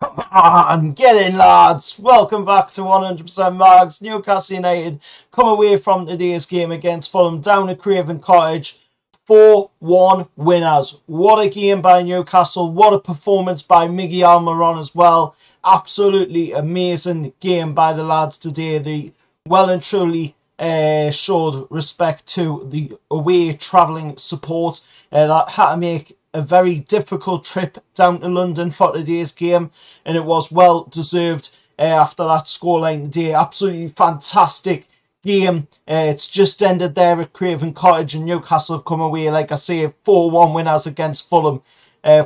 Come on, get in, lads. Welcome back to 100% Marks. Newcastle United come away from today's game against Fulham down at Craven Cottage. 4-1 winners. What a game by Newcastle. What a performance by Miggy Almiron as well. Absolutely amazing game by the lads today. They well and truly showed respect to the away travelling support that had to make a very difficult trip down to London for today's game, and it was well deserved after that scoreline today. Absolutely fantastic game. It's just ended there at Craven Cottage, and Newcastle have come away, like I say, 4-1 winners against Fulham.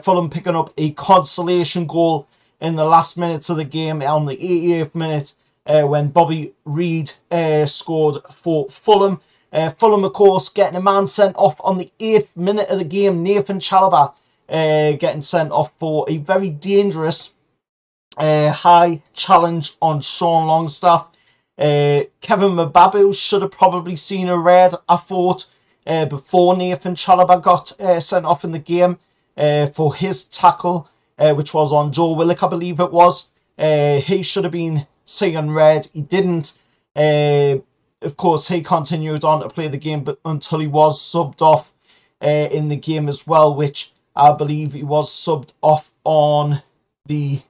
Fulham picking up a consolation goal in the last minutes of the game on the 88th minute when Bobby Reid scored for Fulham. Fulham, of course, getting a man sent off on the 8th minute of the game. Nathan Chalobah getting sent off for a very dangerous high challenge on Sean Longstaff. Kevin Mbabu should have probably seen a red, I thought, before Nathan Chalobah got sent off in the game for his tackle, which was on Joe Willock, I believe it was. He should have been seeing red. He didn't. Of course, he continued on to play the game but until he was subbed off in the game as well, which I believe he was subbed off on the...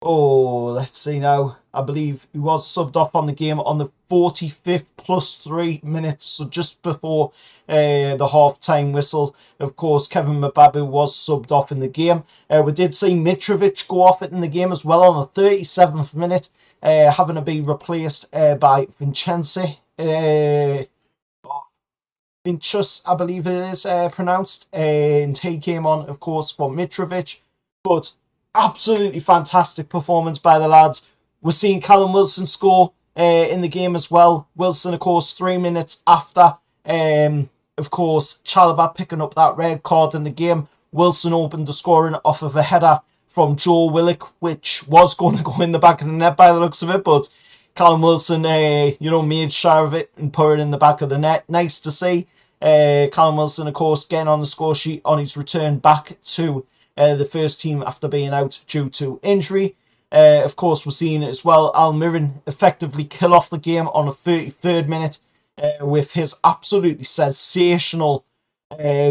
let's see now. I believe he was subbed off on the game on the 45th plus 3 minutes, so just before the half-time whistle. Of course, Kevin Mbabu was subbed off in the game. We did see Mitrovic go off it in the game as well on the 37th minute, having to be replaced by Vincenzi. Vinicius, I believe it is pronounced. And he came on, of course, for Mitrovic. But absolutely fantastic performance by the lads. We're seeing Callum Wilson score in the game as well. Wilson, of course, 3 minutes after, of course, Chalobah picking up that red card in the game. Wilson opened the scoring off of a header from Joe Willock, which was going to go in the back of the net by the looks of it, but Callum Wilson, made sure of it and put it in the back of the net. Nice to see. Callum Wilson, of course, getting on the score sheet on his return back to the first team after being out due to injury. Of course, we're seeing as well Almiron effectively kill off the game on the 33rd minute with his absolutely sensational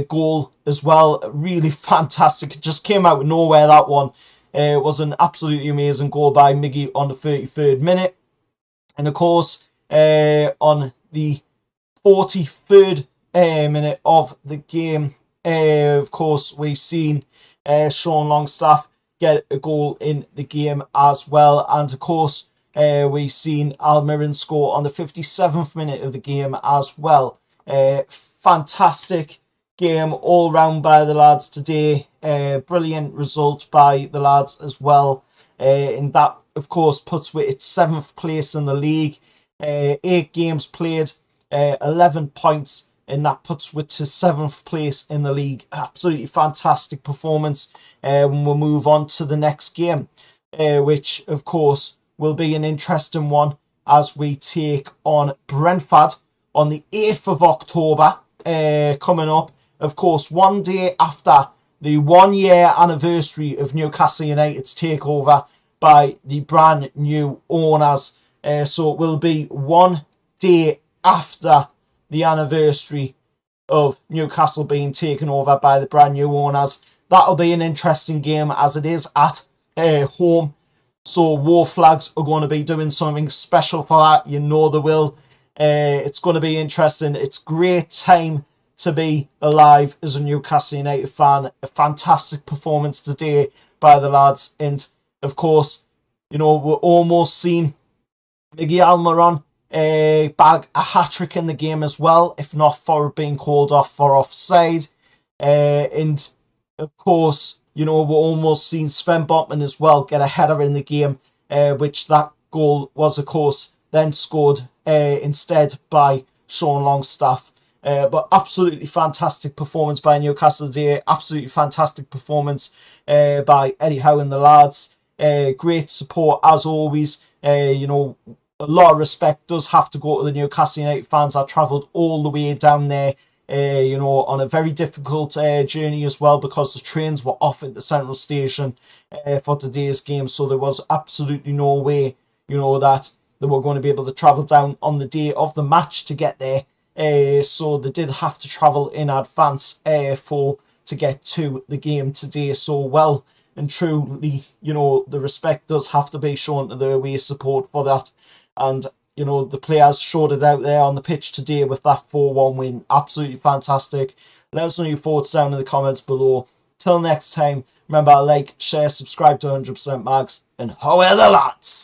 goal as well. Really fantastic. It just came out of nowhere, that one. It was an absolutely amazing goal by Miggy on the 33rd minute. And of course, on the 43rd minute of the game, of course, we've seen Sean Longstaff get a goal in the game as well. And of course, we've seen Almiron score on the 57th minute of the game as well. Fantastic game all round by the lads today. Brilliant result by the lads as well. And that, of course, puts with its 7th place in the league. 8 games played, 11 points. And that puts with to 7th place in the league. Absolutely fantastic performance. We'll move on to the next game, which, of course, will be an interesting one as we take on Brentford on the 8th of October coming up. Of course, one day after the 1-year anniversary of Newcastle United's takeover by the brand new owners. So it will be one day after the anniversary of Newcastle being taken over by the brand new owners. That'll be an interesting game as it is at home. So War Flags are going to be doing something special for that. You know they will. It's going to be interesting. It's great time to be alive as a Newcastle United fan. A fantastic performance today by the lads. And of course, we're almost seeing Miggy Almiron bag a hat-trick in the game as well, if not for being called off for offside. And of course, we're almost seeing Sven Botman as well get a header in the game, which that goal was, of course, then scored instead by Sean Longstaff. But absolutely fantastic performance by Newcastle today. Absolutely fantastic performance by Eddie Howe and the lads. Great support as always. A lot of respect does have to go to the Newcastle United fans that travelled all the way down there on a very difficult journey as well, because the trains were off at the central station for today's game. So there was absolutely no way, that they were going to be able to travel down on the day of the match to get there. So they did have to travel in advance to get to the game today. So well and truly, the respect does have to be shown to the away support for that. And, the players showed it out there on the pitch today with that 4-1 win. Absolutely fantastic. Let us know your thoughts down in the comments below. Till next time, remember to like, share, subscribe to 100% Mags, and how are the lads?